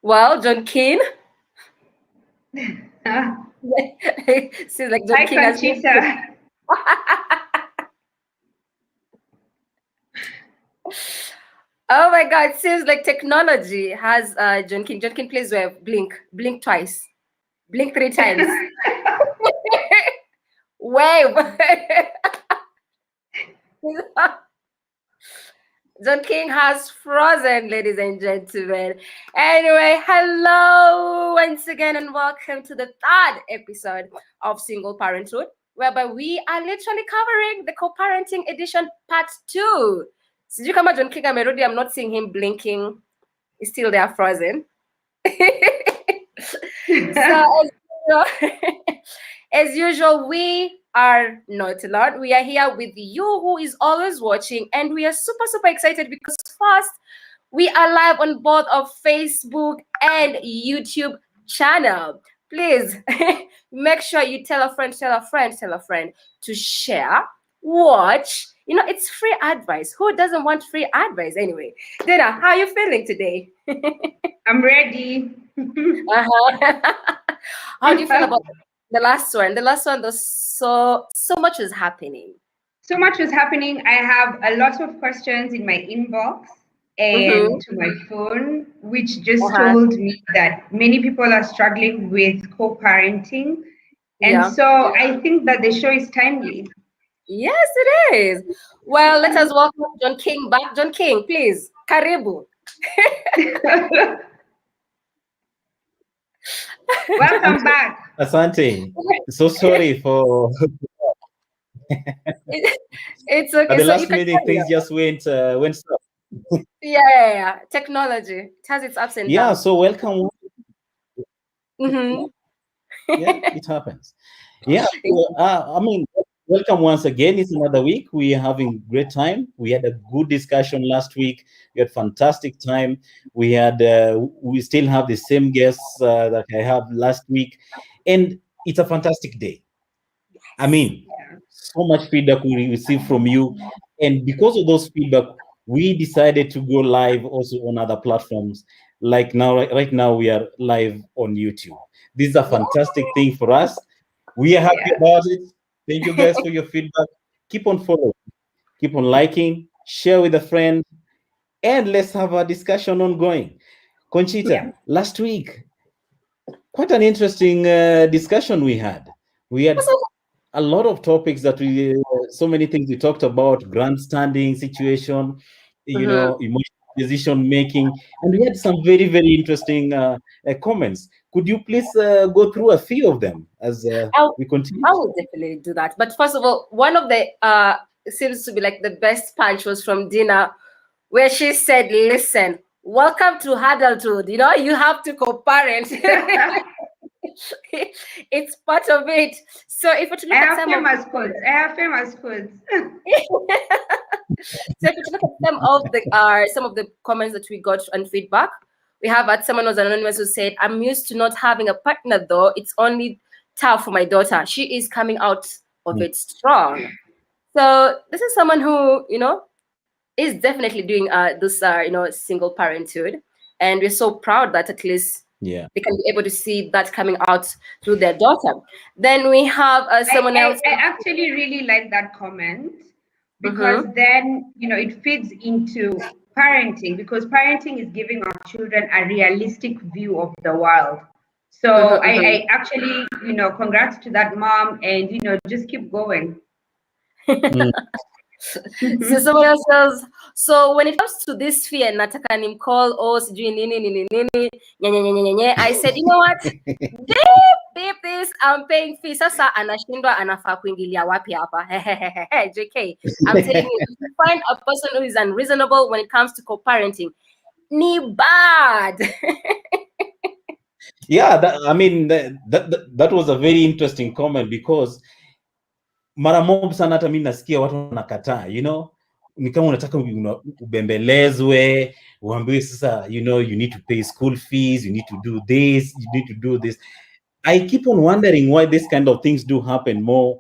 Well, Jon Keen. Seems like Jon Hi, Keen has Conchitah. Oh my God! Seems like technology has Jon Keen. Jon Keen, please blink twice, blink 3 times. Wave. Jon Keen has frozen, ladies and gentlemen. Anyway, hello once again and welcome to the 3rd episode of Single Parenthood, whereby we are literally covering the co-parenting edition part 2. Sijui kama Jon Keen amerudi, I'm not seeing him blinking. He's still there frozen. So as usual, we are not alone. We are here with you who is always watching, and we are super excited because first, we are live on both of Facebook and YouTube channel. Please make sure you tell a friend to share, watch. You know, it's free advice. Who doesn't want free advice anyway? Dinah, how are you feeling today? I'm ready. How do you feel about the last one? The last one, there's so much is happening. So much is happening. I have a lot of questions in my inbox and to my phone, which just told me that many people are struggling with co-parenting. And so I think that the show is timely. Yes, it is. Well, let us welcome Jon Keen back. Jon Keen, please. Karibu. Welcome back. Asante. So sorry for it's okay. At the last minute things just went south. Yeah. Technology. It has its ups and downs. Yeah, so welcome. Yeah, it happens. Yeah, I mean, welcome once again. It's another week. We are having great time. We had a good discussion last week. We had fantastic time. We had we still have the same guests that I have last week, and it's a fantastic day. I mean, so much feedback we received from you, and because of those feedback, we decided to go live also on other platforms. Like now, right now, we are live on YouTube. This is a fantastic thing for us. We are happy about it. Thank you guys for your feedback. Keep on following, keep on liking, share with a friend, and let's have a discussion ongoing. Conchitah, last week, quite an interesting discussion we had. We had a lot of topics that so many things we talked about, grandstanding situation, you know, emotional decision making, and we had some very interesting comments. Could you please go through a few of them as we continue? I will definitely do that. But first of all, one of the seems to be like the best punch was from Dinah, where she said, "Listen, welcome to adulthood. You know, you have to co-parent." It's part of it. So if you look at some famous quotes. I have famous quotes. So if you look at some of the comments that we got and feedback, we have someone was anonymous who said, "I'm used to not having a partner though. It's only tough for my daughter. She is coming out of it strong." So this is someone who, you know, is definitely doing this single parenthood, and we're so proud that at least they can be able to see that coming out through their daughter. Then we have someone else. I actually really like that comment because then, you know, it feeds into parenting, because parenting is giving our children a realistic view of the world. So I actually, you know, congrats to that mom, and, you know, just keep going. So someone else says, so when it comes to this fear, nataka nimcall sijui nini, I said, you know what? Beep this, I'm paying fee. Sasa anashindwa anafaa kuingilia wapi hapa? JK, I'm telling you, if you find a person who is unreasonable when it comes to co-parenting, ni bad. Yeah, that was a very interesting comment, because mara mob sana hata mimi nasikia watu wanakataa, you know, ni kama unataka ubembelezwe, uambiwe sasa, you know, you need to pay school fees, you need to do this, you need to do this. I keep on wondering why this kind of things do happen more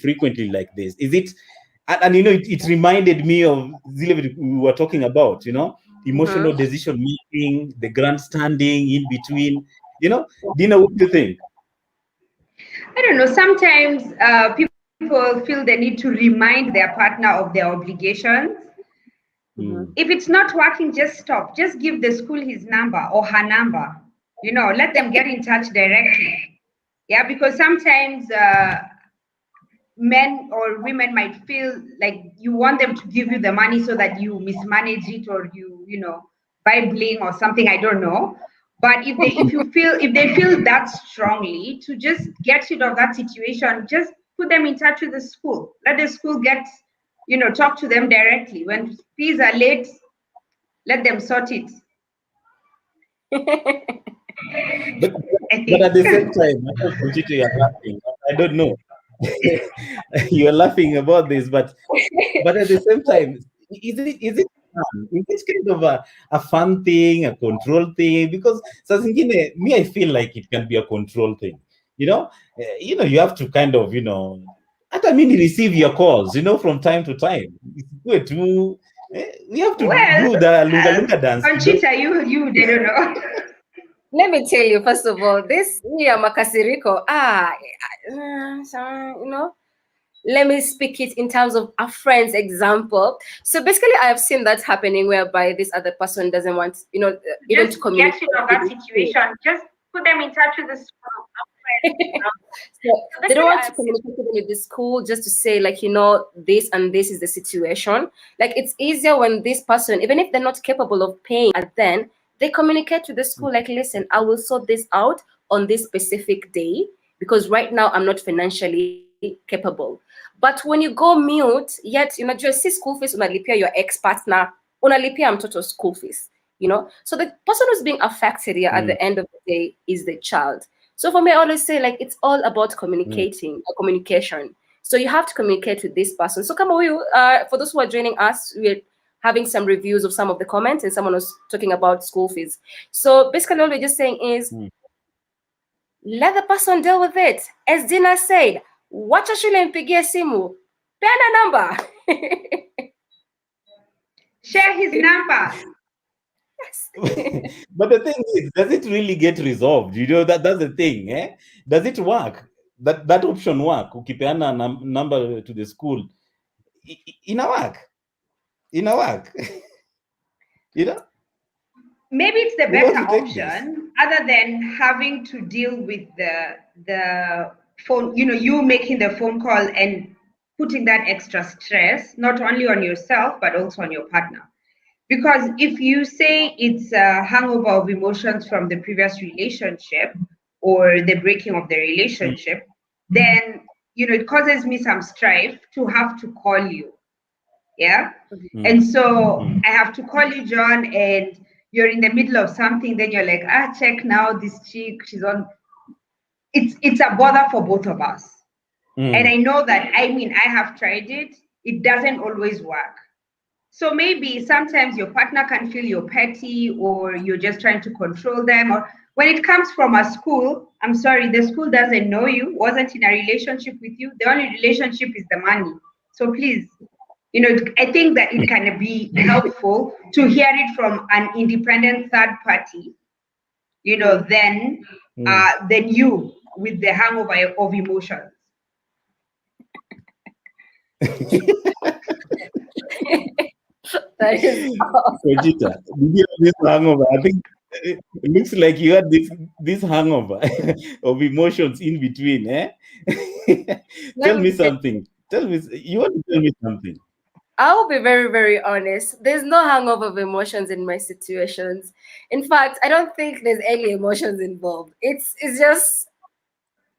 frequently like this. Is it And it reminded me of Zile we were talking about, emotional decision making, the grandstanding in between. Dina, what do you think? I don't know. Sometimes people feel the need to remind their partner of their obligations. If it's not working, just stop. Just give the school his number or her number. Let them get in touch directly. Yeah, because sometimes men or women might feel like you want them to give you the money so that you mismanage it, or buy bling or something. I don't know. But if they feel that strongly to just get rid of that situation, just put them in touch with the school. Let the school talk to them directly. When fees are late, let them sort it. But at the same time, I know, Conchitah, you're laughing. I don't know. You're laughing about this, but at the same time, is it fun? Is it kind of a fun thing, a control thing? Because me, I feel like it can be a control thing. You have to kind of, receive your calls, from time to time. We have to do the lunga lunga dance. Conchitah, you they don't know. Let me tell you, first of all, this makasiriko, let me speak it in terms of a friend's example. So basically, I have seen that happening whereby this other person doesn't want, even to communicate. Get rid of that situation. Just put them in touch with the school. So they don't want to communicate with the school just to say, like, this and this is the situation. Like, it's easier when this person, even if they're not capable of paying, and then they communicate to the school, like, listen, I will sort this out on this specific day because right now I'm not financially capable. But when you go mute, yet just see school fees, unalipia your ex-partner, unalipia mtoto school fees, So the person who's being affected here at the end of the day is the child. So for me, I always say, like, it's all about communication. So you have to communicate with this person. So come on, for those who are joining us, we're having some reviews of some of the comments, and someone was talking about school fees. So basically, all we're just saying is, let the person deal with it. As Dina said, wacha shule mpigie simu, pena number. Share his number. But the thing is, does it really get resolved? That's the thing. Does it work? That option work? Ukipeana number to the school, ina work. Maybe it's the better option, other than having to deal with the phone. You making the phone call and putting that extra stress not only on yourself but also on your partner. Because if you say it's a hangover of emotions from the previous relationship or the breaking of the relationship, then it causes me some strife to have to call you. Yeah. And so I have to call you, John, and you're in the middle of something, then you're like, check now, this chick, she's on. It's a bother for both of us. And I know that, I have tried it. It doesn't always work. So maybe sometimes your partner can feel you're petty or you're just trying to control them. Or when it comes from a school, I'm sorry, the school doesn't know you, wasn't in a relationship with you. The only relationship is the money. So please, I think that it can be helpful to hear it from an independent third party, than you with the hangover of emotions. That is Conchitah, did you have this hangover? I think it looks like you had this hangover of emotions in between. Tell me something. You want to tell me something? I'll be very, very honest. There's no hangover of emotions in my situations. In fact, I don't think there's any emotions involved. It's just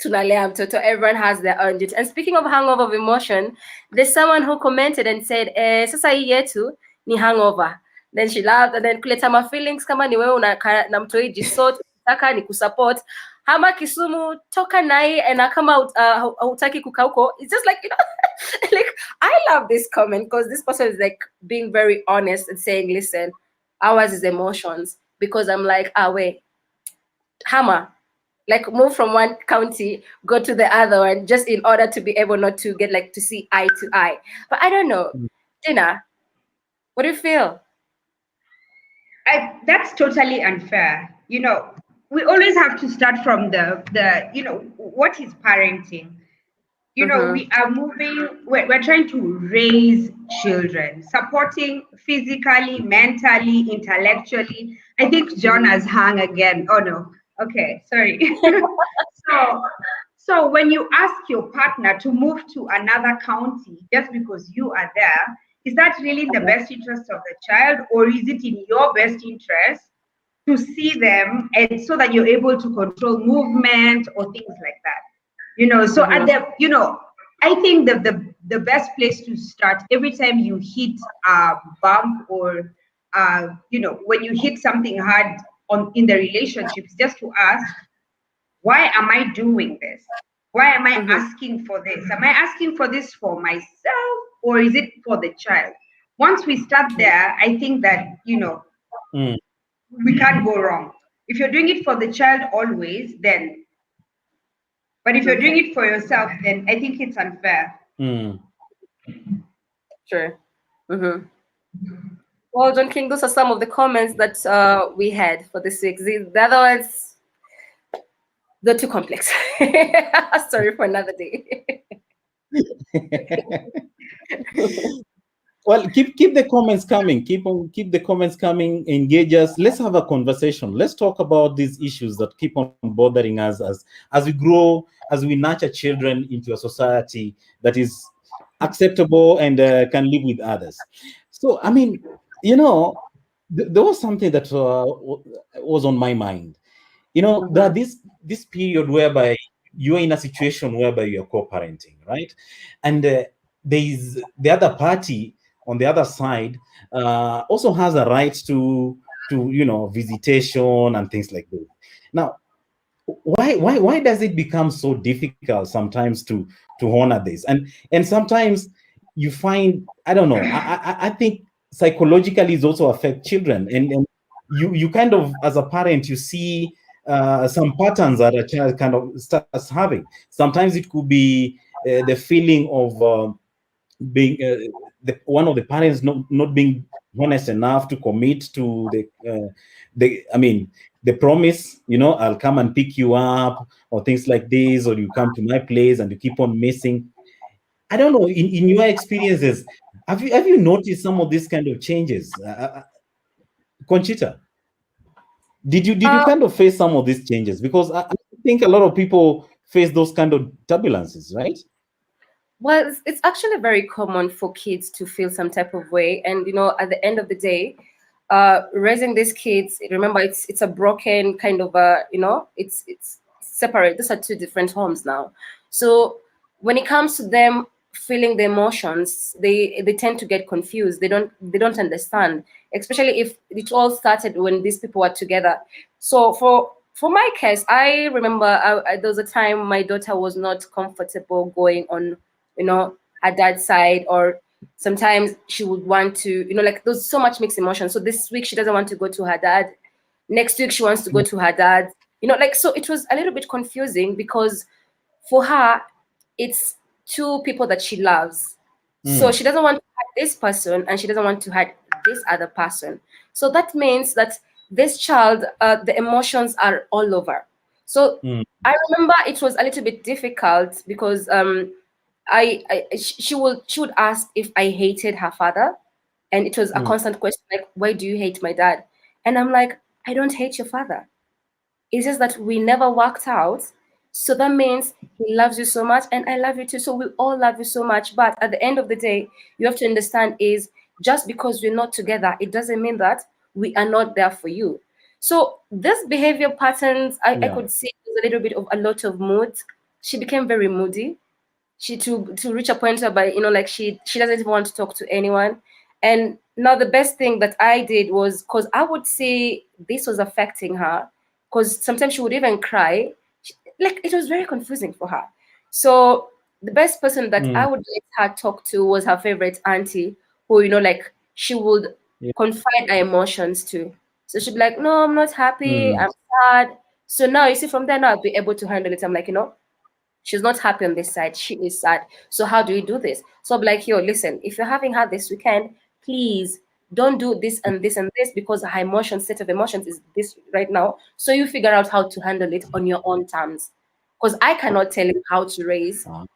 tunalea mtoto. Everyone has their own duty. And speaking of hangover of emotion, there's someone who commented and said, sasa hii yetu ni hangover. Then she laughed, and then kuleta ma feelings kama ni wewe unakaa na mtoi jisort, taka ni kusupport. Hama Kisumu toka nai and kama hutaki kukauko. It's just like, like, I love this comment because this person is like being very honest and saying, listen, ours is emotions. Because I'm like, wait, Hama, like move from one county, go to the other one, just in order to be able not to get like to see eye to eye. But I don't know, Dinah, what do you feel? That's totally unfair. We always have to start from the what is parenting. We are moving, we're trying to raise children, supporting physically, mentally, intellectually. I think John has hung again. Oh no. Okay, sorry. So when you ask your partner to move to another county just because you are there, is that really in the best interest of the child, or is it in your best interest to see them and so that you're able to control movement or things like that? So at I think that the best place to start every time you hit a bump or when you hit something hard in the relationship is just to ask, why am I doing this? Why am I asking for this? Am I asking for this for myself, or is it for the child? Once we start there, I think that we can't go wrong. If you're doing it for the child always, then, but if you're doing it for yourself, then I think it's unfair. Sure. Well, Jon Keen, those are some of the comments that we had for this week. The other ones, they're too complex. Sorry for another day. Well, keep the comments coming. Keep the comments coming. Engage us. Let's have a conversation. Let's talk about these issues that keep on bothering us as we grow, as we nurture children into a society that is acceptable and can live with others. So, I mean, there was something that was on my mind. That this period whereby you're in a situation whereby you're co-parenting, right? And there is the other party on the other side also has a right to visitation and things like that. Now, why does it become so difficult sometimes to honor this? And sometimes you find, I don't know, I think psychologically it also affect children, and you kind of, as a parent, you see some patterns that a child kind of starts having. Sometimes it could be the feeling of being one of the parents not being honest enough to commit to the promise. I'll come and pick you up, or things like this, or you come to my place and you keep on missing. I don't know, in your experiences, have you noticed some of these kind of changes? Conchitah, did you kind of face some of these changes? Because I think a lot of people face those kind of turbulences, right? Well, it's actually very common for kids to feel some type of way, and at the end of the day, raising these kids, remember, it's a broken kind of it's separate. These are two different homes now. So when it comes to them feeling the emotions, they tend to get confused. They don't understand, especially if it all started when these people were together. So for my case, I remember there was a time my daughter was not comfortable going on her dad's side, or sometimes she would want to, like there's so much mixed emotion. So this week she doesn't want to go to her dad. Next week she wants to go to her dad. So it was a little bit confusing because for her, it's two people that she loves. So she doesn't want to hurt this person and she doesn't want to hurt this other person. So that means that this child, the emotions are all over. So I remember it was a little bit difficult because she would ask if I hated her father, and it was a constant question, like, why do you hate my dad? And I'm like, I don't hate your father. It's just that we never worked out. So that means he loves you so much and I love you too. So we all love you so much. But at the end of the day, you have to understand is just because we're not together, it doesn't mean that we are not there for you. So this behavior patterns, I could see a little bit of a lot of mood. She became very moody. She to reach a point whereby like she doesn't even want to talk to anyone. And now the best thing that I did was, because I would say this was affecting her, because sometimes she would even cry. Like it was very confusing for her. So the best person that I would let her talk to was her favorite auntie, who like she would confide her emotions to. So she'd be like, no, I'm not happy, I'm sad. So now you see, from there now I'll be able to handle it. I'm like, she's not happy on this side. She is sad. So how do we do this? So I'm like, yo, listen, if you're having her this weekend, please don't do this and this and this, because her state of emotions is this right now. So you figure out how to handle it on your own terms. Because I cannot tell him how to raise. I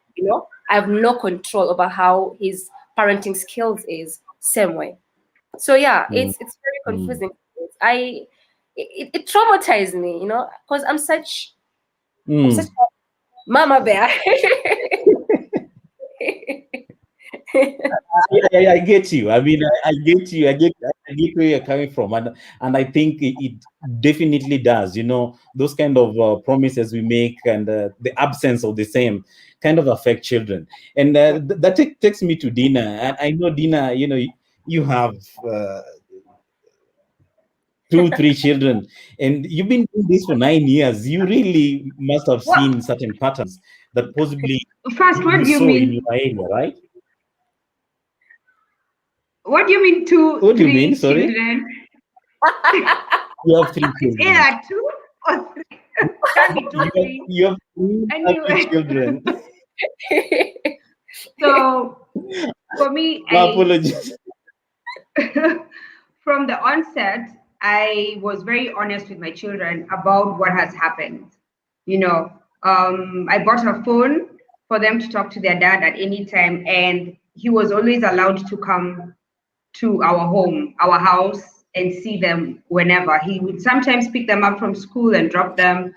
have no control over how his parenting skills is. Same way. So yeah, it's very confusing. It traumatized me, because I'm such a mama bear. I get you. I mean, I get you. I get where you're coming from, and I think it definitely does. Those kind of promises we make and the absence of the same kind of affect children. And that takes me to Dinah. And I know, Dinah, you have 2-3 children, and you've been doing this for 9 years. You really must have seen certain patterns that possibly First, what do you saw mean? in your area, right? What do you mean What do you mean? Sorry? children? You have 3 children. Either 2 or 3. Can be 2, 3. You have 3 Anyway. children. So for me, My apologies. from the onset, I was very honest with my children about what has happened. I bought a phone for them to talk to their dad at any time, and he was always allowed to come to our house, and see them whenever. He would sometimes pick them up from school and drop them.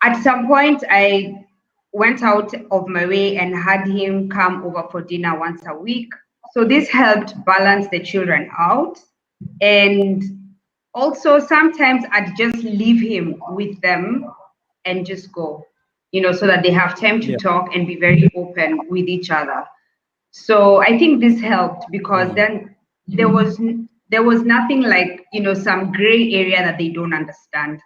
At some point, I went out of my way and had him come over for dinner once a week. So this helped balance the children out. And also sometimes I'd just leave him with them and just go, so that they have time to talk and be very open with each other. So I think this helped, because then there was nothing like, some gray area that they don't understand.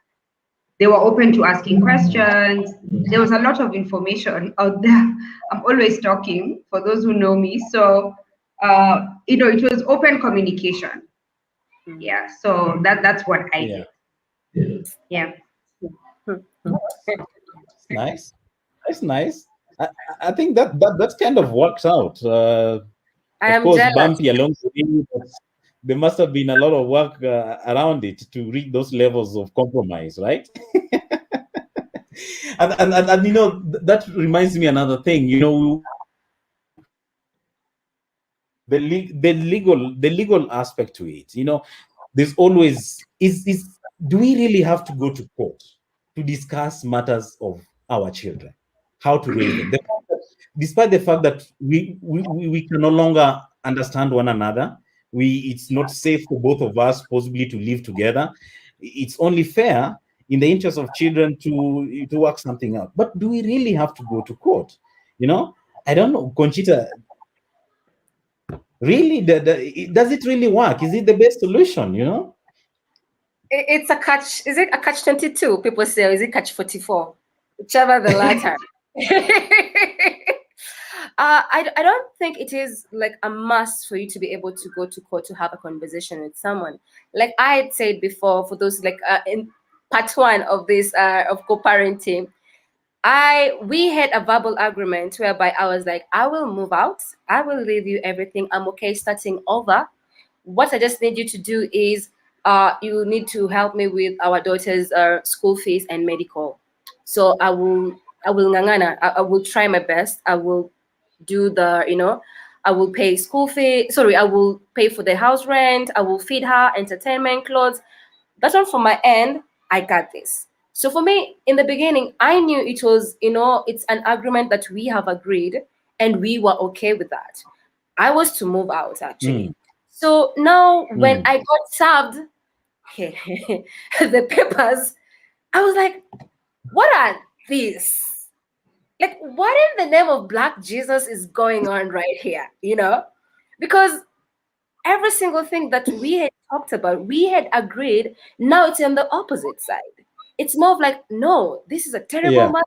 They were open to asking questions. There was a lot of information out there. I'm always talking, for those who know me. So, it was open communication. Yeah. So that's what I did. Yeah. Nice. That's nice. I think that kind of works out. I of am course, jealous. bumpy along the way, but there must have been a lot of work around it to reach those levels of compromise, right? and that reminds me another thing. The legal aspect to it. There's always is do we really have to go to court to discuss matters of our children, how to raise them? Despite the fact that we can no longer understand one another, it's not safe for both of us possibly to live together. It's only fair in the interest of children to work something out. But do we really have to go to court? I don't know, Conchitah. Really, does it really work? Is it the best solution? It's a catch. Is it a catch 22? People say, or is it catch 44? Whichever the latter. I don't think it is like a must for you to be able to go to court to have a conversation with someone. Like I had said before, for those in part 1 of this of co-parenting, we had a verbal agreement whereby I was like, I will move out, I will leave you everything, I'm okay starting over. What I just need you to do is you need to help me with our daughter's school fees and medical. So I will ngangana. I will try my best. I will do I will pay school fee. Sorry, I will pay for the house rent. I will feed her, entertainment, clothes. That's all from my end. I got this. So for me, in the beginning, I knew it was, it's an agreement that we have agreed and we were okay with that. I was to move out actually. So now when I got served the papers, I was like, what are these? Like, what in the name of Black Jesus is going on right here? Because every single thing that we had talked about, we had agreed. Now it's on the opposite side. It's more of like, no, this is a terrible mother.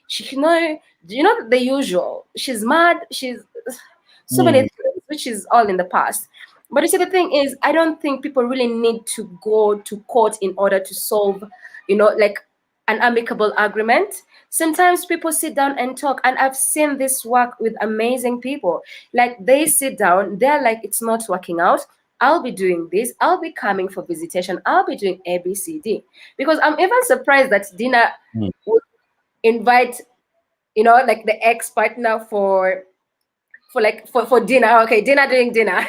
She, the usual. She's mad. She's so many things, which is all in the past. But you see, the thing is, I don't think people really need to go to court in order to solve like an amicable agreement. Sometimes people sit down and talk, and I've seen this work with amazing people. Like they sit down, they're like, it's not working out. I'll be doing this. I'll be coming for visitation. I'll be doing A, B, C, D. Because I'm even surprised that Dinah would invite, like the ex-partner for dinner. Okay, dinner doing dinner.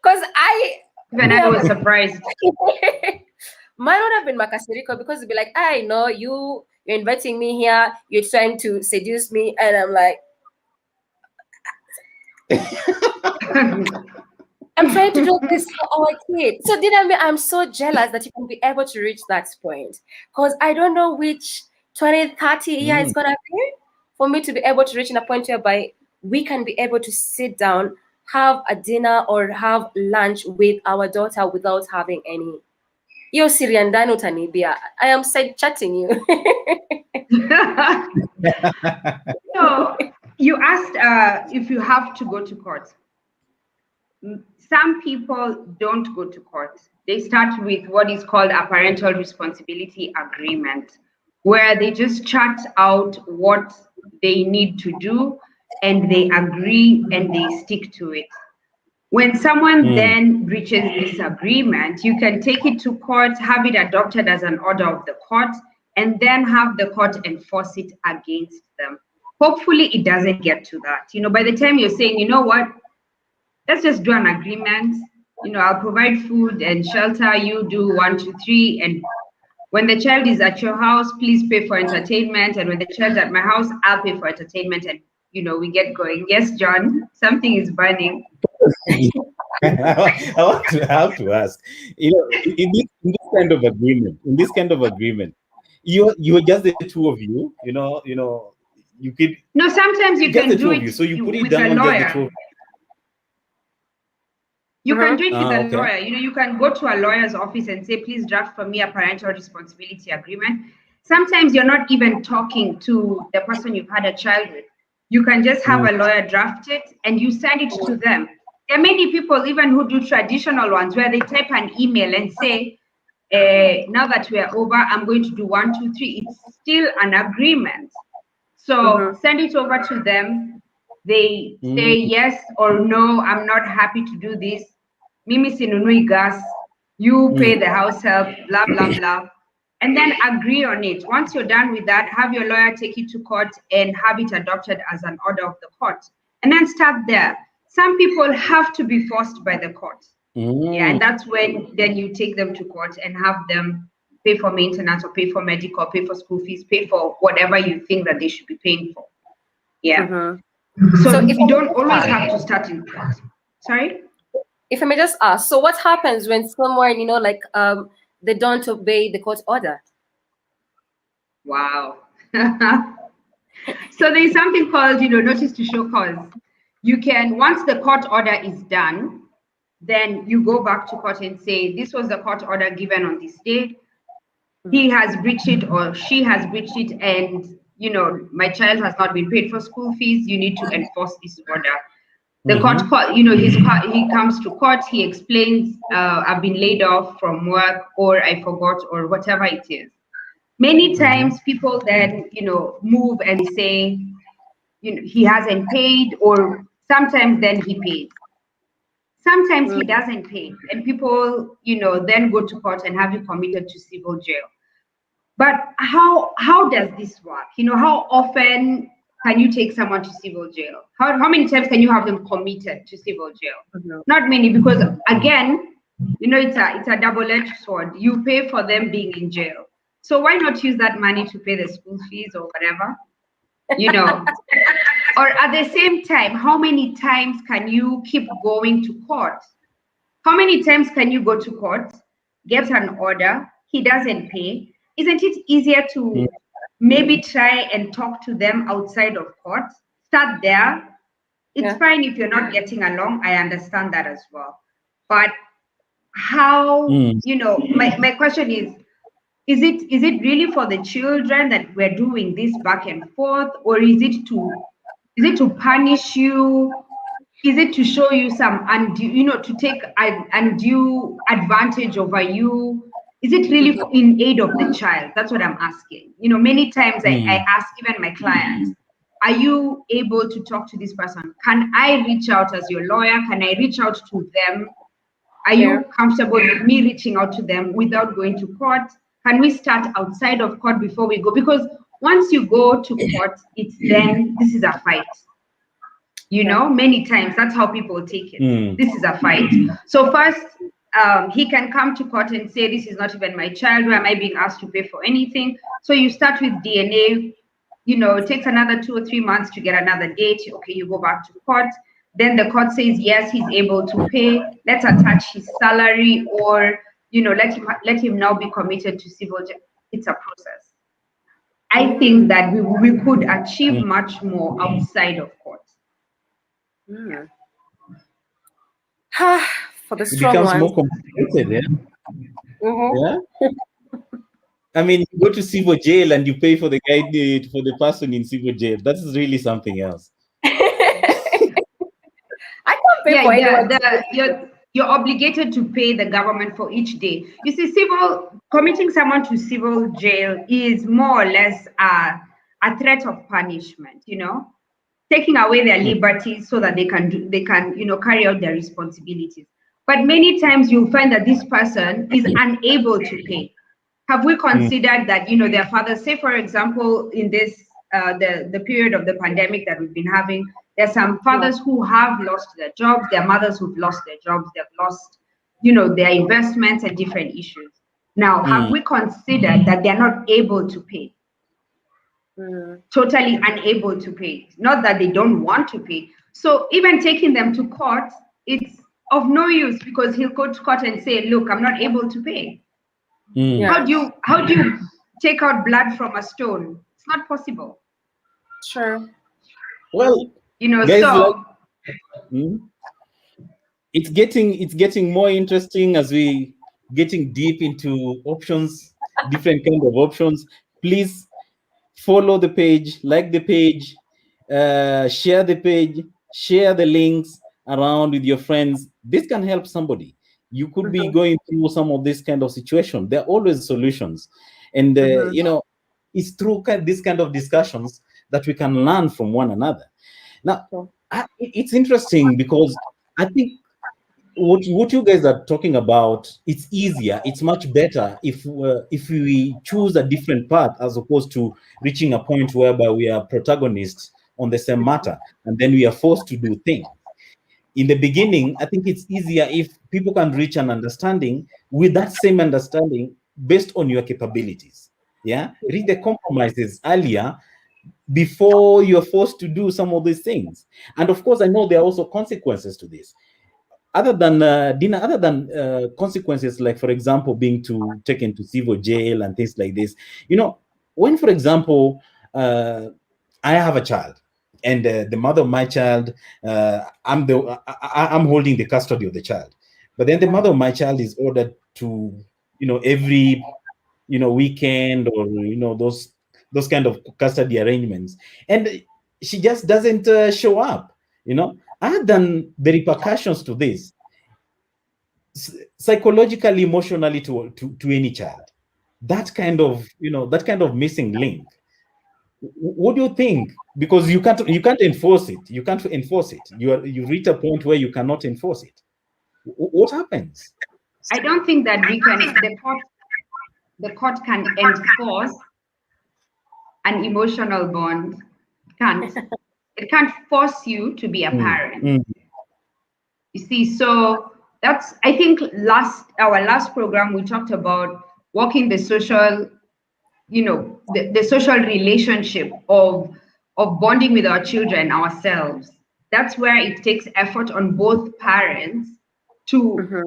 Because I was surprised. Mine would have been Makasiriko, because it'd be like, I know you're inviting me here, you're trying to seduce me, and I'm like, I'm trying to do this for our kids. So I'm so jealous that you can be able to reach that point, because I don't know which 20, 30 year is gonna be for me to be able to reach in a point whereby we can be able to sit down, have a dinner or have lunch with our daughter without having any. Yo, Syrian Dan utanibia. I am side chatting you. So you asked if you have to go to court. Some people don't go to court. They start with what is called a parental responsibility agreement, where they just chart out what they need to do and they agree and they stick to it. When someone then breaches this agreement, you can take it to court, have it adopted as an order of the court, and then have the court enforce it against them. Hopefully, it doesn't get to that. By the time you're saying, you know what, let's just do an agreement. I'll provide food and shelter. You do 1, 2, 3, and when the child is at your house, please pay for entertainment. And when the child's at my house, I'll pay for entertainment. And we get going. Yes, John, something is burning. I want to have to ask, in this kind of agreement, you're just the two of you, you could. No, sometimes you can do it. So you put it with down a lawyer. just the two of you. can do it with a okay. lawyer. You can go to a lawyer's office and say, please draft for me a parental responsibility agreement. Sometimes you're not even talking to the person you've had a child with. You can just have a lawyer draft it and you send it to them. There are many people even who do traditional ones where they type an email and say, now that we are over, I'm going to do 1, 2, 3. It's still an agreement. So send it over to them. They say yes or no, I'm not happy to do this. Mimi sinunui gas, you pay the house help, blah, blah, blah. And then agree on it. Once you're done with that, have your lawyer take it to court and have it adopted as an order of the court. And then start there. Some people have to be forced by the court. Yeah, and that's when then you take them to court and have them pay for maintenance or pay for medical, pay for school fees, pay for whatever you think that they should be paying for. Yeah. So if you don't always have to start in court. Sorry? If I may just ask, so what happens when someone, they don't obey the court order? Wow. So there's something called, notice to show cause. You can, once the court order is done, then you go back to court and say, this was the court order given on this day. He has breached it or she has breached it, and my child has not been paid for school fees. You need to enforce this order. The court, he comes to court, he explains, I've been laid off from work, or I forgot, or whatever it is. Many times people then, move and say, he hasn't paid, or sometimes then he pays. Sometimes he doesn't pay, and people, then go to court and have you committed to civil jail. But how does this work? How often can you take someone to civil jail? How many times can you have them committed to civil jail? Not many, because again, it's a double-edged sword. You pay for them being in jail. So why not use that money to pay the school fees or whatever? Or at the same time, how many times can you keep going to court? How many times can you go to court, get an order, he doesn't pay? Isn't it easier to maybe try and talk to them outside of court? Start there. It's fine if you're not getting along. I understand that as well. But how, my question is it really for the children that we're doing this back and forth, or is it to punish you? Is it to show you some undue, to take an undue advantage over you? is it really in aid of the child? That's what I'm asking. Many times I ask even my clients, are you able to talk to this person? Can I reach out as your lawyer? Can I reach out to them? Are you comfortable with me reaching out to them without going to court? Can we start outside of court before we go? Because once you go to court, this is a fight. Many times that's how people take it. This is a fight. So first, he can come to court and say, this is not even my child. Why am I being asked to pay for anything? So you start with DNA. It takes another 2 or 3 months to get another date. Okay, you go back to court. Then the court says, yes, he's able to pay. Let's attach his salary, or, let him now be committed to civil. It's a process. I think that we could achieve much more outside of court. For the It strong becomes ones. more complicated, yeah? I mean, you go to civil jail and you pay for the guy, for the person in civil jail. That is really something else. I can't pay for anyone. You're obligated to pay the government for each day. You see, committing someone to civil jail is more or less a threat of punishment, taking away their liberties so that they can carry out their responsibilities. But many times you'll find that this person is unable to pay. Have we considered that, their fathers, say, for example, in this, the period of the pandemic that we've been having, there's some fathers who have lost their jobs, their mothers who've lost their jobs, they've lost, their investments and different issues. Now, have we considered that they're not able to pay? Totally unable to pay. Not that they don't want to pay. So even taking them to court, it's of no use, because he'll go to court and say, look, I'm not able to pay. How do you take out blood from a stone? It's not possible. Sure. Well, guys, it's getting more interesting as we getting deep into options, different kind of options. Please follow the page, like the page, share the page, share the links around with your friends. This can help somebody. You could be going through some of this kind of situation. There are always solutions. And, it's through this kind of discussions that we can learn from one another. Now, it's interesting because I think what you guys are talking about, it's easier, it's much better if we choose a different path, as opposed to reaching a point whereby we are protagonists on the same matter and then we are forced to do things. In the beginning, I think it's easier if people can reach an understanding, with that same understanding based on your capabilities. Reach the compromises earlier before you're forced to do some of these things. And of course, I know there are also consequences to this. Other than Dinah, other than consequences, like, for example, being taken to civil jail and things like this, when, for example, I have a child and the mother of my child, I'm holding the custody of the child, but then the mother of my child is ordered to, every, weekend, or, those kind of custody arrangements, and she just doesn't show up, other than the repercussions to this, psychologically, emotionally, to any child, that kind of missing link. What do you think? Because you can't enforce it. You can't enforce it. You reach a point where you cannot enforce it. What happens? I don't think that the court can enforce an emotional bond. It can't force you to be a parent. You see, so that's, I think, our last program we talked about walking the social, the social relationship of bonding with our children ourselves. That's where it takes effort on both parents to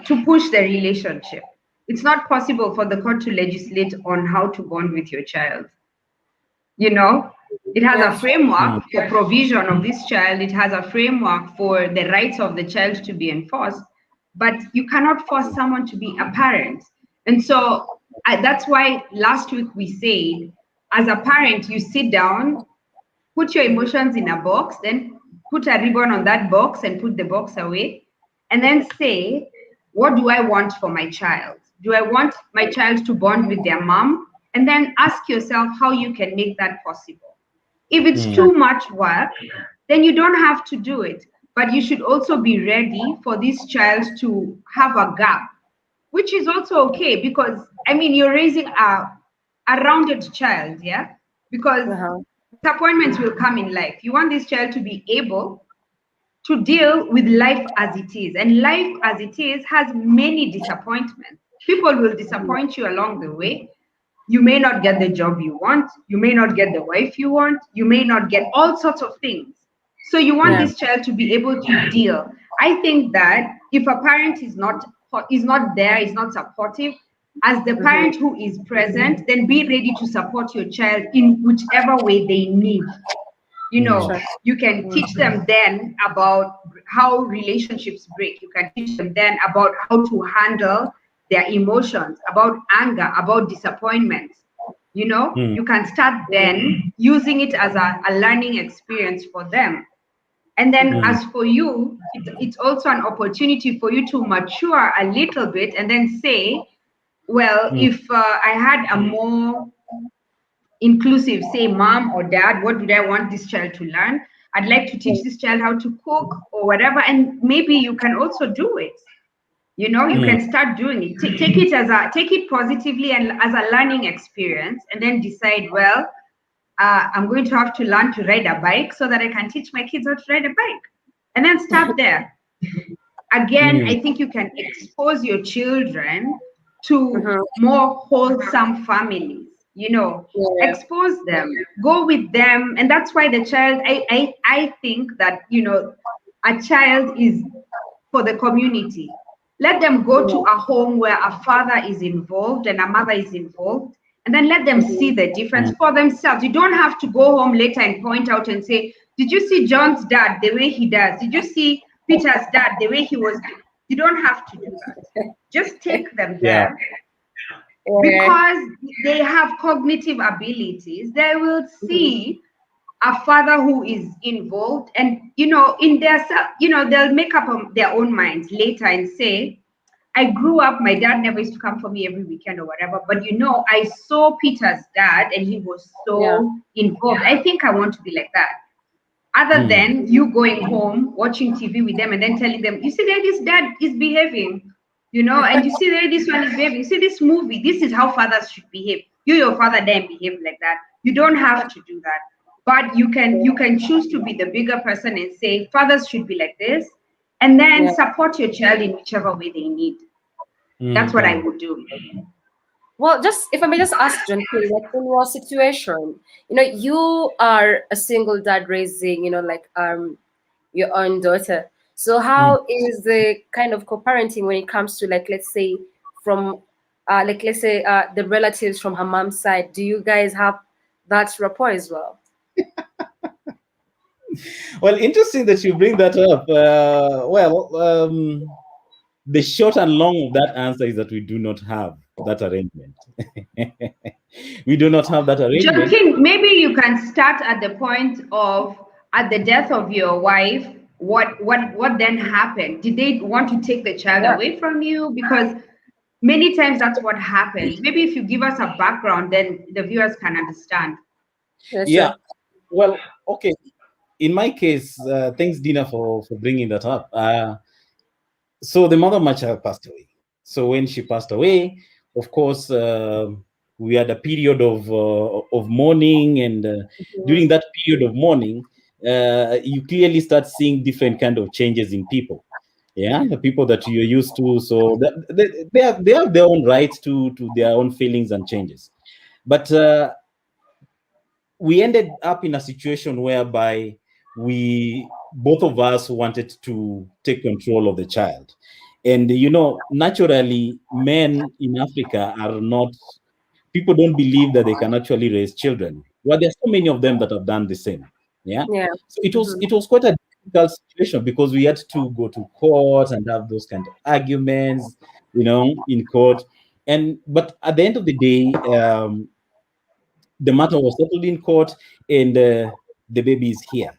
to push the relationship. It's not possible for the court to legislate on how to bond with your child. It has a framework for provision of this child. It has a framework for the rights of the child to be enforced, but you cannot force someone to be a parent. And so that's why last week we said, as a parent, you sit down, put your emotions in a box, then put a ribbon on that box and put the box away, and then say, what do I want for my child? Do I want my child to bond with their mom? And then ask yourself how you can make that possible. If it's too much work, then you don't have to do it. But you should also be ready for this child to have a gap, which is also okay, because I mean, you're raising a rounded child, yeah? Because disappointments will come in life. You want this child to be able to deal with life as it is. And life as it is has many disappointments. People will disappoint you along the way. You may not get the job you want. You may not get the wife you want. You may not get all sorts of things. So you want this child to be able to deal. I think that if a parent is not there, is not supportive, as the parent who is present, then be ready to support your child in whichever way they need. You know, you can teach them then about how relationships break. You can teach them then about how to handle their emotions, about anger, about disappointment. You know, you can start then using it as a learning experience for them. And then as for you, it's also an opportunity for you to mature a little bit and then say, well, if I had a more inclusive, say mom or dad, what do I want this child to learn? I'd like to teach this child how to cook or whatever, and maybe you can also do it. You know, you can start doing it. Take it positively and as a learning experience, and then decide, well, I'm going to have to learn to ride a bike so that I can teach my kids how to ride a bike, and then start there. Again, I think you can expose your children to more wholesome families. You know, expose them, go with them. And that's why the child, I think that, you know, a child is for the community. Let them go to a home where a father is involved and a mother is involved, and then let them see the difference for themselves. You don't have to go home later and point out and say, did you see John's dad the way he does? Did you see Peter's dad the way he was? You don't have to do that. Just take them there. Because they have cognitive abilities, they will see a father who is involved, and you know, in their, you know, they'll make up their own minds later and say, I grew up, my dad never used to come for me every weekend or whatever, but you know, I saw Peter's dad and he was so involved. I think I want to be like that. Other than you going home, watching TV with them and then telling them, you see there this dad is behaving, you know, and you see there this one is behaving. You see this movie, this is how fathers should behave. You, your father, then behave like that. You don't have to do that. But you can choose to be the bigger person and say, fathers should be like this, and then support your child in whichever way they need. That's what I would do. Well, just if I may just ask Jon, like in your situation, you know, you are a single dad raising, you know, like your own daughter. So how is the kind of co-parenting when it comes to, like, let's say from the relatives from her mom's side? Do you guys have that rapport as well? Well, interesting that you bring that up. The short and long of that answer is that we do not have that arrangement. We do not have that arrangement. Jon Keen, maybe you can start at the point of, at the death of your wife, what then happened? Did they want to take the child away from you? Because many times that's what happens. Maybe if you give us a background, then the viewers can understand. Yeah. Well, okay. In my case, thanks, Dinah, for bringing that up. So the mother of my child passed away. So when she passed away, of course, we had a period of mourning, and during that period of mourning, you clearly start seeing different kind of changes in people. Yeah, the people that you're used to. So they have their own rights to their own feelings and changes. But we ended up in a situation whereby both of us wanted to take control of the child. And, you know, naturally, men in Africa are not, people don't believe that they can actually raise children. Well, there's so many of them that have done the same. Yeah. So it was quite a difficult situation, because we had to go to court and have those kind of arguments, you know, in court. But at the end of the day, the matter was settled in court, and the baby is here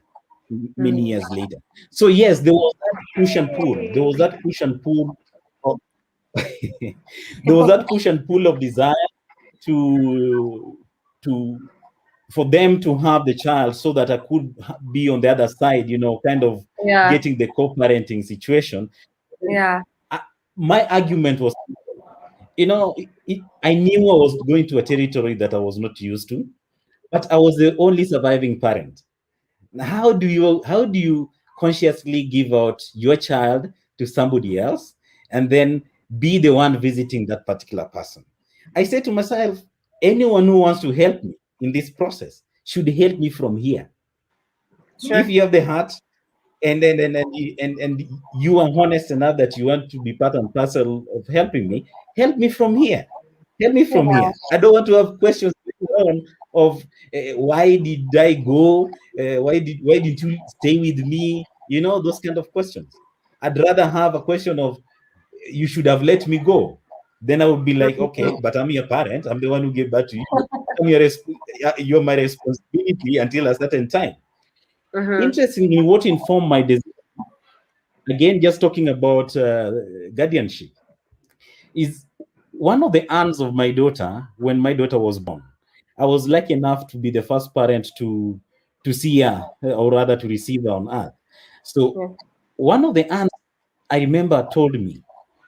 many years later. So yes, there was that push and pull. There was that push and pull there was that push and pull of desire to for them to have the child so that I could be on the other side, kind of getting the co-parenting situation. Yeah. My argument was, I knew I was going to a territory that I was not used to, but I was the only surviving parent. How do you consciously give out your child to somebody else and then be the one visiting that particular person? I said to myself, anyone who wants to help me in this process should help me from here. Sure. If you have the heart and you are honest enough that you want to be part and parcel of helping me, help me from here. Help me from here. I don't want to have questions of why did I go? Why did you stay with me? Those kind of questions. I'd rather have a question of, you should have let me go. Then I would be like, okay, but I'm your parent. I'm the one who gave birth to you. You're my responsibility until a certain time. Interestingly, what informed my decision, again, just talking about guardianship, is one of the aunts of my daughter. When my daughter was born, I was lucky enough to be the first parent to see her, or rather to receive her on earth. So one of the aunts, I remember, told me,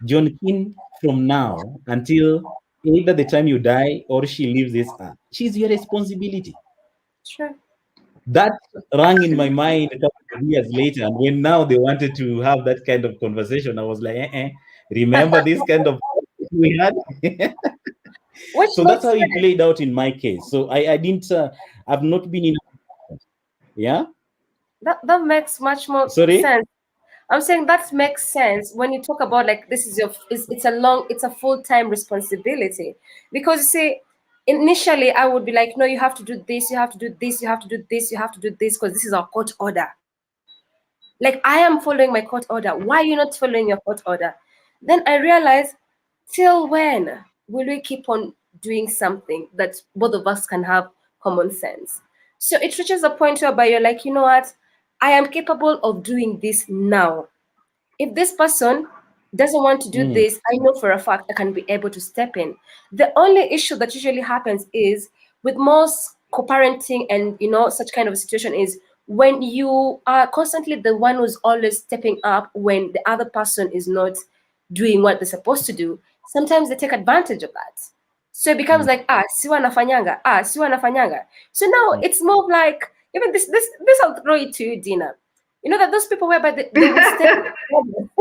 Jon Keen, from now until either the time you die or she leaves this earth, she's your responsibility. Sure. That rang in my mind a couple of years later, and when now they wanted to have that kind of conversation, I was like, remember this kind of we had? So that's how it played out in my case. So I didn't, I've not been in. Yeah. That makes much more sense. I'm saying that makes sense when you talk about, like, this is it's a full-time responsibility, because you see, initially I would be like, no, you have to do this, you have to do this, you have to do this, you have to do this, because this is our court order. Like, I am following my court order. Why are you not following your court order? Then I realized, till when will we keep on doing something that both of us can have common sense? So it reaches a point whereby you're like, you know what? I am capable of doing this now. If this person doesn't want to do this, I know for a fact I can be able to step in. The only issue that usually happens is with most co-parenting and such kind of situation is when you are constantly the one who's always stepping up when the other person is not doing what they're supposed to do. Sometimes they take advantage of that. So it becomes like, siwa nafanyanga. So now it's more like, even this I'll throw it to you, Dinah. You know that those people whereby they will step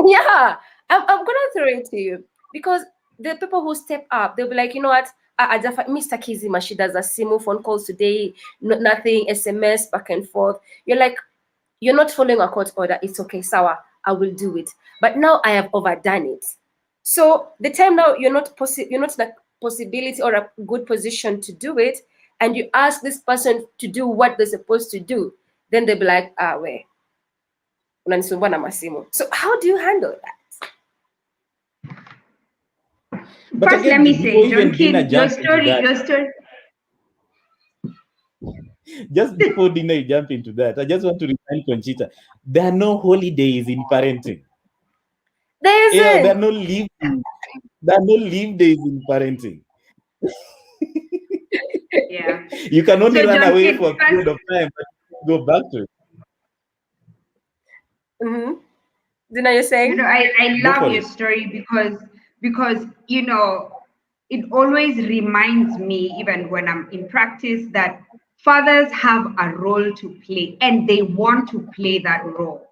yeah, I'm gonna throw it to you, because the people who step up, they'll be like, you know what, Mr. Kizima, she does a simu phone calls today, nothing, SMS back and forth. You're like, you're not following a court order. It's okay, sawa, I will do it. But now I have overdone it. So the time now you're not in a possibility or a good position to do it, and you ask this person to do what they're supposed to do, then they'll be like, wait. So how do you handle that? But first, again, let me say, Jon Keen, your story. Just before Dinah you jump into that, I just want to remind Conchitah, there are no holidays in parenting. There isn't. There are no leave days in parenting. Yeah. You can only run away for a period of time, but go back to it. Dinah, you're saying? I love your story because it always reminds me, even when I'm in practice, that fathers have a role to play and they want to play that role.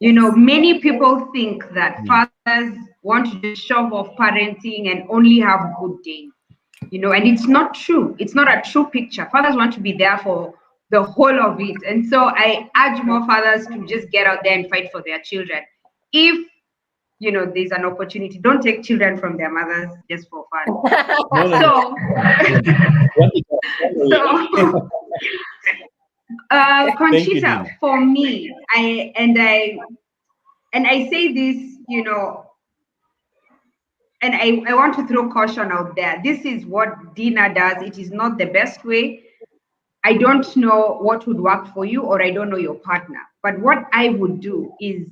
Many people think that fathers want to just shove off parenting and only have good days, and it's not true. It's not a true picture. Fathers want to be there for the whole of it. And so I urge more fathers to just get out there and fight for their children. If there's an opportunity, don't take children from their mothers just for fun. Conchitah, for me, I say this, and I want to throw caution out there. This is what Dinah does. It is not the best way. I don't know what would work for you, or I don't know your partner. But what I would do is,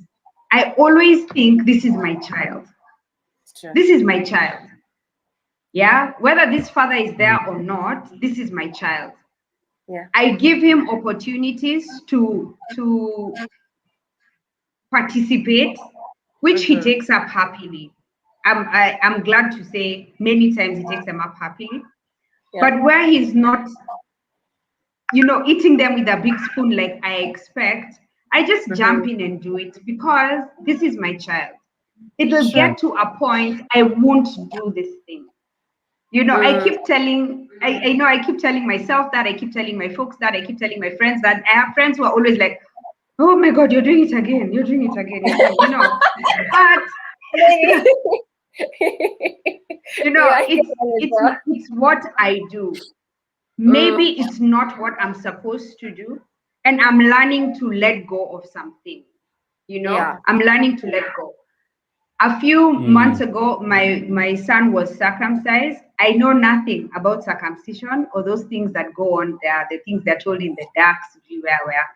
I always think, this is my child. Sure. This is my child. Yeah, whether this father is there or not, this is my child. Yeah. I give him opportunities to participate, which he takes up happily. I'm glad to say many times he takes them up happily. Yeah. But where he's not, eating them with a big spoon like I expect, I just jump in and do it because this is my child. It'll get to a point I won't do this thing. I keep telling, I keep telling myself that, I keep telling my folks that, I keep telling my friends that. I have friends who are always like, oh my God, you're doing it again. You're doing it again. But it's what I do. Maybe it's not what I'm supposed to do, and I'm learning to let go of something. Yeah. I'm learning to let go. A few months ago, my son was circumcised. I know nothing about circumcision or those things that go on there, the things they're told in the darks everywhere. Where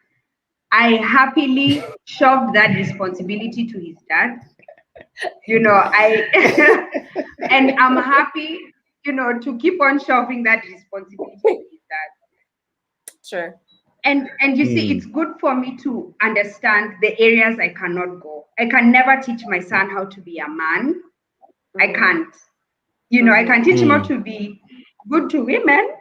I happily shoved that responsibility to his dad. And I'm happy, to keep on shoving that responsibility to his dad. Sure. And you see, it's good for me to understand the areas I cannot go. I can never teach my son how to be a man. I can't. I can teach him how to be good to women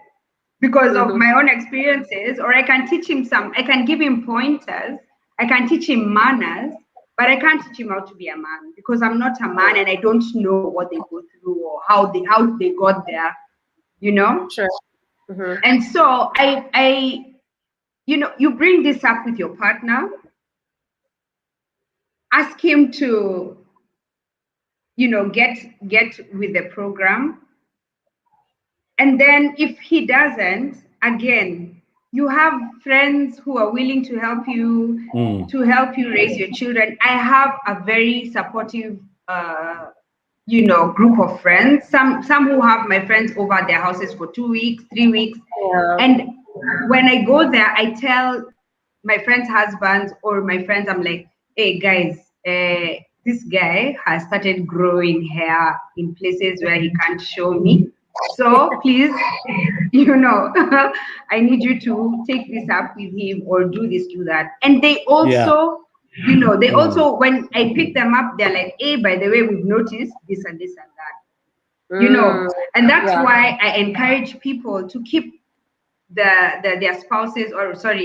because of my own experiences, or I can teach him I can give him pointers, I can teach him manners, but I can't teach him how to be a man because I'm not a man and I don't know what they go through or how they got there, Sure. And so I you bring this up with your partner, ask him to get with the program. And then if he doesn't, again, you have friends who are willing to help you raise your children. I have a very supportive group of friends. Some who have my friends over at their houses for 2 weeks, 3 weeks. Yeah. And when I go there, I tell my friends' husbands or my friends, I'm like, hey guys, this guy has started growing hair in places where he can't show me. So please, I need you to take this up with him or do this, do that. And they also, also, when I pick them up, they're like, hey, by the way, we've noticed this and this and that, and that's why I encourage people to keep their spouses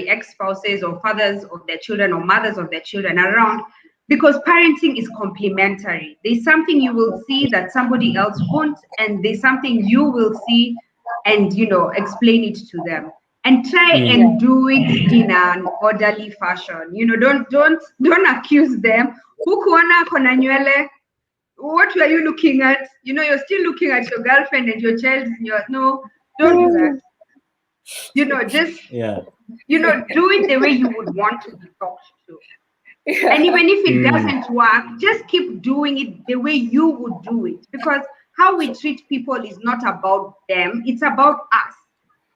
ex-spouses or fathers of their children or mothers of their children around, because parenting is complementary. There's something you will see that somebody else won't, and there's something you will see and explain it to them, and try and do it in an orderly fashion. Don't accuse them. Hukuona kona nywele, what were you looking at? You're still looking at your girlfriend and your child. No, don't do that. Just do it the way you would want to be talked to. And even if it doesn't work, just keep doing it the way you would do it, because how we treat people is not about them, it's about us.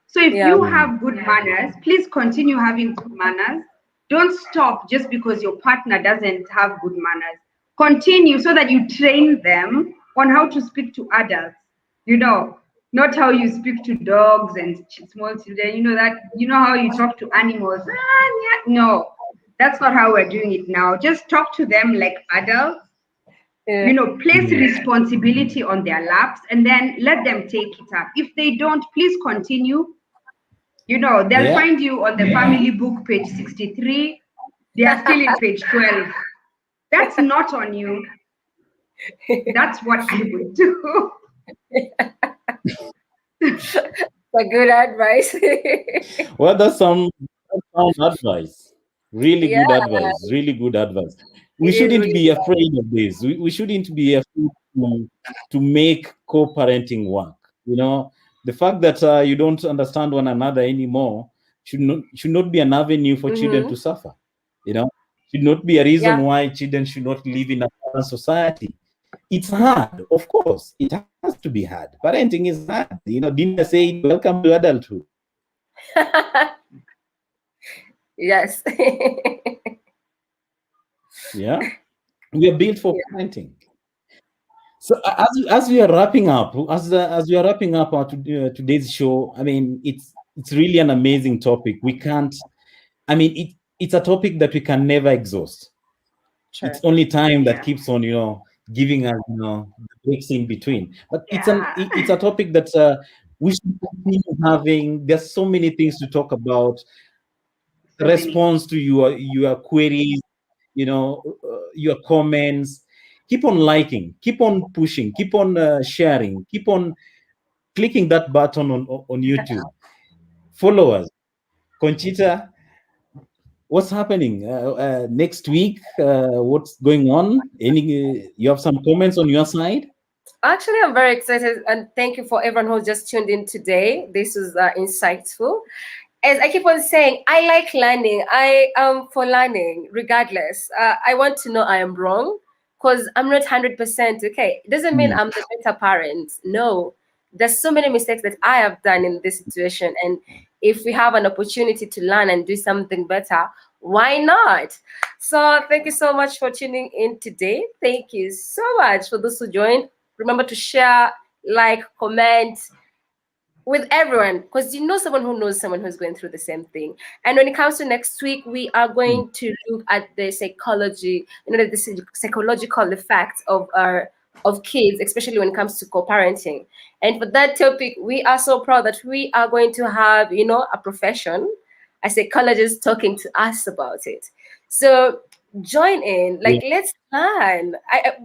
So if you have good manners, please continue having good manners. Don't stop just because your partner doesn't have good manners. Continue so that you train them on how to speak to adults, not how you speak to dogs and small children, how you talk to animals. No, that's not how we're doing it now. Just talk to them like adults, place responsibility on their laps and then let them take it up. If they don't, please continue. They'll find you on the family book, page 63. They are still in page 12. That's not on you. That's what I would do. A good advice. Well, that's some sound advice. Really good advice. Really good advice. We shouldn't be afraid of this. We shouldn't be afraid to make co-parenting work. The fact that you don't understand one another anymore should not be an avenue for children to suffer. Should not be a reason why children should not live in a society. It's hard, of course. It has to be hard. Parenting is hard. Dinah said, "Welcome to adulthood." Yes. Yeah, we are built for parenting. So as we are wrapping up, as we are wrapping up our today's show, I mean, it's really an amazing topic. We can't. I mean, it's a topic that we can never exhaust. Sure. It's only time that Yeah. keeps on, giving us, the breaks in between. But Yeah. it's a topic that we should continue having. There's so many things to talk about. So many. Response to your queries, your comments. Keep on liking, keep on pushing, keep on sharing, keep on clicking that button on YouTube. Follow us. Conchita, what's happening next week? What's going on? You have some comments on your side? Actually, I'm very excited, and thank you for everyone who just tuned in today. This was insightful. As I keep on saying, I like learning. I am for learning, regardless. I want to know I am wrong because I'm not 100% okay. It doesn't mean Hmm. I'm the better parent. No, there's so many mistakes that I have done in this situation, and if we have an opportunity to learn and do something better, why not? So thank you so much for tuning in today. Thank you so much for those who joined. Remember to share, like, comment with everyone, because you know someone who knows someone who's going through the same thing. And when it comes to next week, we are going to look at the psychology, the psychological effects of kids, especially when it comes to co-parenting. And for that topic, we are so proud that we are going to have, a profession, a psychologist talking to us about it. So join in, Yeah. like, let's learn.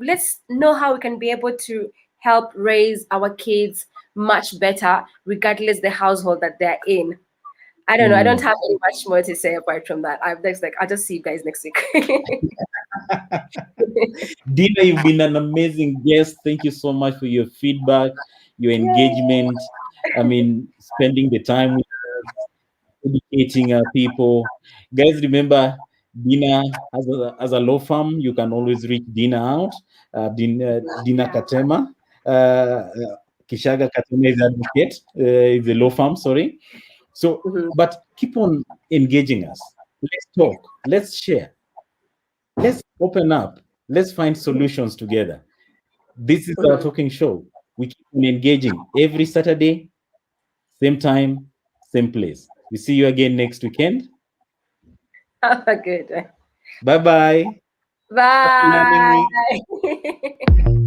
Let's know how we can be able to help raise our kids much better, regardless the household that they're in. I don't know. I don't Hmm. have any much more to say apart from that. I'll just see you guys next week. Dina, you've been an amazing guest. Thank you so much for your feedback, your Yay. engagement. I mean, spending the time with educating people. Guys, remember, Dina as a law firm, you can always reach Dina out. Dina Yeah. Katema. Kishaga Katema is advocate, is a law firm, sorry. So, Mhm, but keep on engaging us. Let's talk. Let's share. Let's open up. Let's find solutions together. This is our mhm. talking show. We keep on engaging every Saturday, same time, same place. We see you again next weekend. Have a good one. Bye bye. Happy learning week. Bye.